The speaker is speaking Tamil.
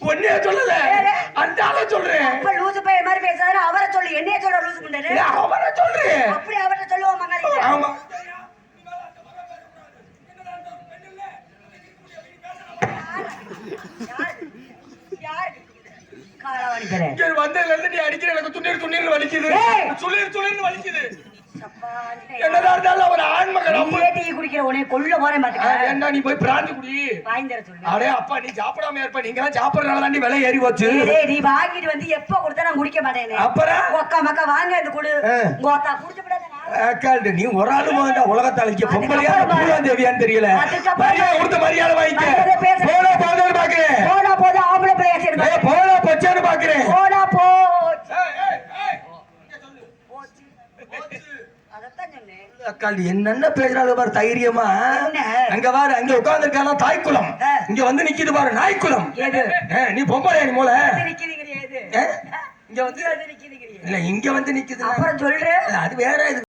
ஒன்னே சொல்லல அந்த ஆள சொல்றேன். அப்ப லூசு பைய மாதிரி பேசாத, அவரை சொல்லு. என்னைய சொல்ற லூசு முண்டனே. அவரை சொல்றேன். அப்படி அவரை சொல்லுவோம் மங்காளி. ஆமா. வந்ததுல இருந்து நீ அடிக்கிற எனக்கு துண்ணீர் வலிக்குது. துண்ணீர் வலிக்குது. என்னதான் இருந்தாலும் ஒரு ஆண்மகன் டீ குடிக்கிற உனே கொல்ல போறேன் பாத்துக்க. என்ன நீ போய் பிராந்தி குடி. வாங்கி தர சொல்லு. அடே அப்பா நீ சாப்பிடாம இருப்ப. நீங்க எல்லாம் சாப்பிடறனால தான் விலை ஏறி போச்சு. நீ வாங்கிட்டு வந்து எப்ப கொடுத்தா நான் குடிக்க மாட்டேனே. அப்புறம் ஒக்கா மக்கா வாங்க அந்த குடு. கோத்தா குடிச்சு விடாத. அக்கால்டு நீ ஒரு ஆளு போண்டா உலகத்தாளிக்கு பொம்பளையா பூரான் தேவியான்னு தெரியல. மரியாதை கொடுத்த மரியாதை வாங்கிக்க. போடா போதான்னு பாக்குறேன். போடா போதா ஆம்பளை பிள்ளையா சரி. போடா பச்சான்னு பாக்குறேன். போடா போ. அக்கால்டு என்னென்ன பேசுறாங்க பாரு தைரியமா. அங்க பாரு அங்க உட்கார்ந்து இருக்கான தாய்க்குளம். இங்க வந்து நிக்குது பாரு நாய்க்குளம். நீ பொம்பளையா நீ மூல இங்க வந்து இல்ல இங்க வந்து நிக்குது. அப்புறம் சொல்றேன் அது வேற இது.